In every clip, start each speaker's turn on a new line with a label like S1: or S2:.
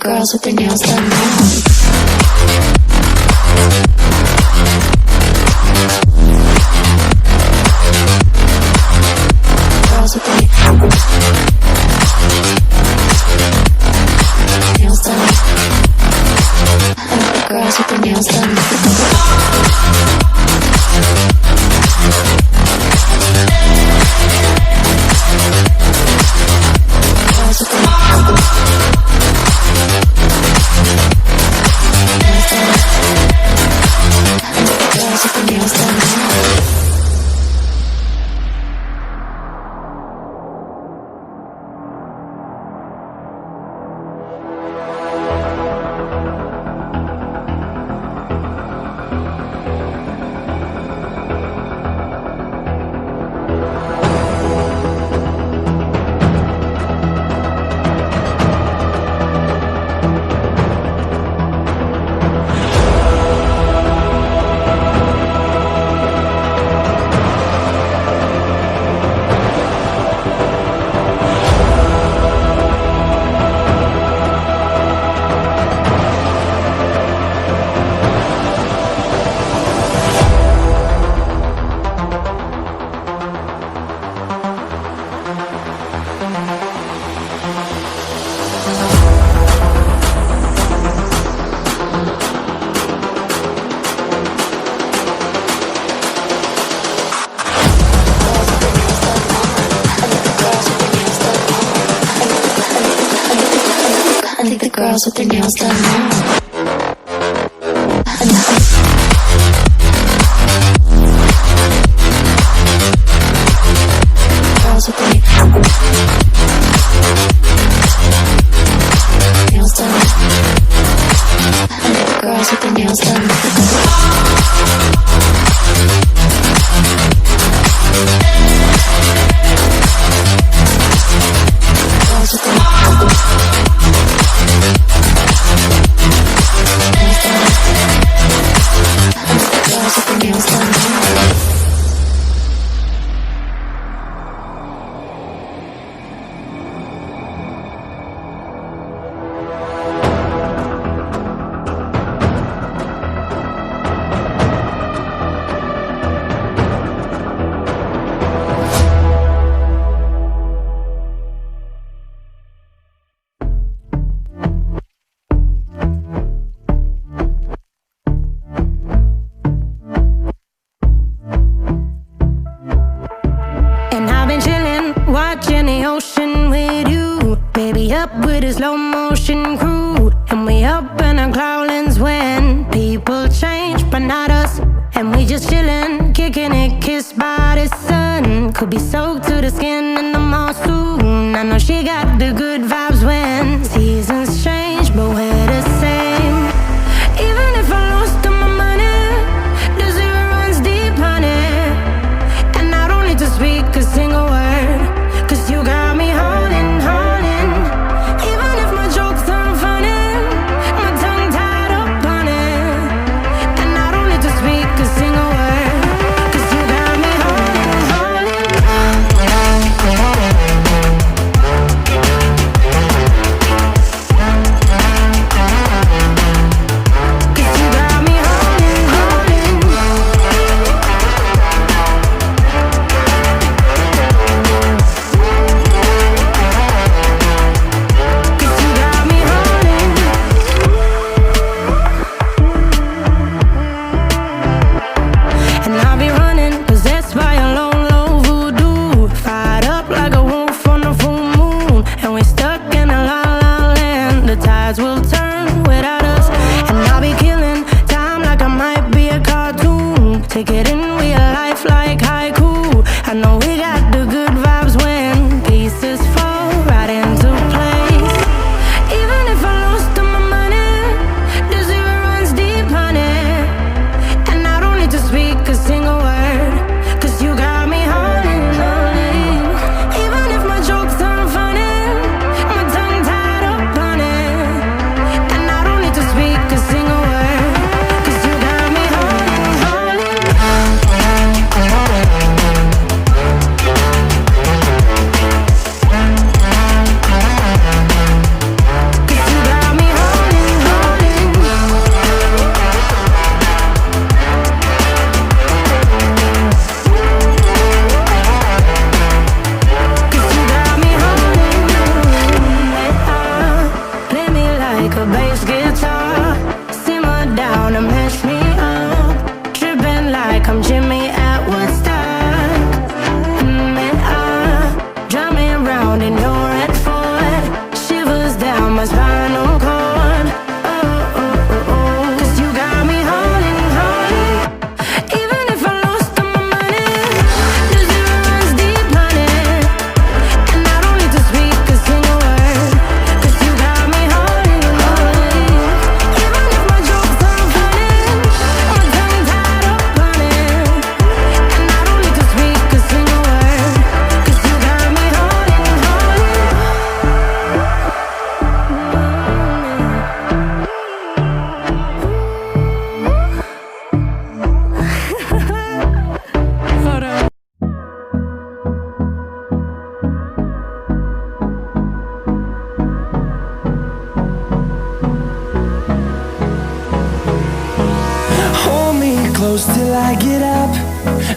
S1: girls with their nails done now. Girls with their nails done. I like the girls with their nails done. Girls with their nails done. I think the girls with their nails done now. Girls with their nails done. I think the girls with their nails done. Girls with their nails done.
S2: Watching the ocean with you, baby, up with a slow motion crew. And we up in our cloudlands when people change, but not us. And we just chillin', kicking it, kissed by the sun. Could be soaked to the skin in the monsoon. I know she got the good vibes when seasons change, but we're the same. Even if I lost all my money, the zero runs deep, honey. And I don't need to speak a single word, 'cause you got me holding, holding. Even if my jokes aren't funny, my tongue tied up on it. And I don't need to speak a single word, 'cause you got me holding, holding. 'Cause you got me holding, holding. And I'll be running, possessed by a low, low voodoo. Fired up like a wolf on the full moon. And we stuck in a la la land. The tides will turn without us. And I'll be killing time like I might be a cartoon. Take it in real life like haiku. I know we got the good vibes when pieces fall right into place. Even if I lost all my money, the zero runs deep, honey. And I don't need to speak a single word, 'cause you got me holding, holding. Even if my jokes aren't funny, my tongue tied up on it. And I don't need to speak a single word, 'cause you got me holding, holding. 'Cause you got me holding, holding. 'Cause you got me holding, play me like a bass guitar, simmer down and mash me up, tripping like I'm Jimmy at Woodstock. Drive me around in your red Ford, shivers down my spinal cord. Oh, oh, oh, oh. 'Cause you got me holding, holding. Even if I lost all my money, the zero runs deep, honey. And I don't need to speak a single word, 'cause you got me holding, holding. Even if my jokes aren't funny, my tongue tied up on it. And I don't need to speak a single word, 'cause you got me holding, holding. Hold on.
S3: Hold me close till I get up.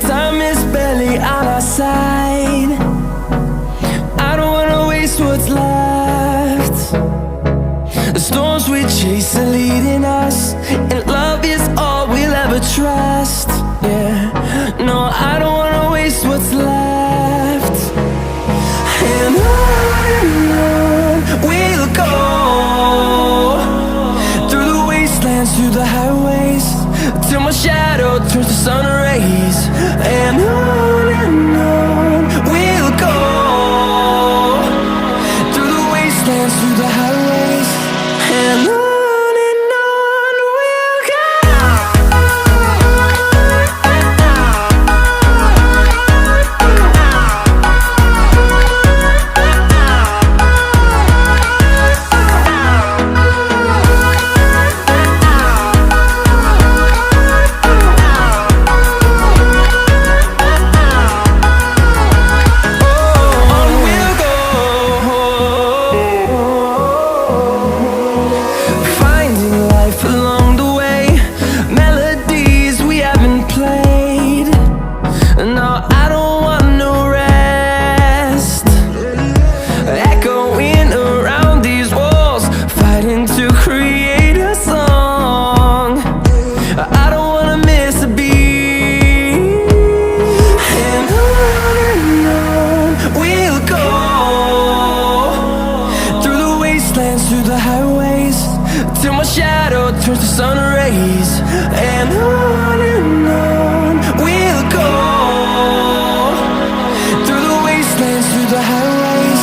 S3: Time is barely on our side. I don't wanna waste what's left. The storms we chase are leading us, and love is all we'll ever trust. Yeah, no, I don't wanna waste what's left. And on we'll go. wastelands, through the highways, till my shadow turns to sun rays. And on we'll go, through the wastelands, through the highways,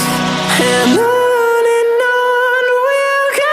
S3: and on we'll go.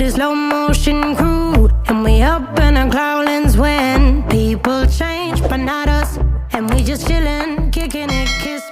S2: with a slow motion crew. And we up in our clouds when people change, but not us. And we just chillin', kicking it, kiss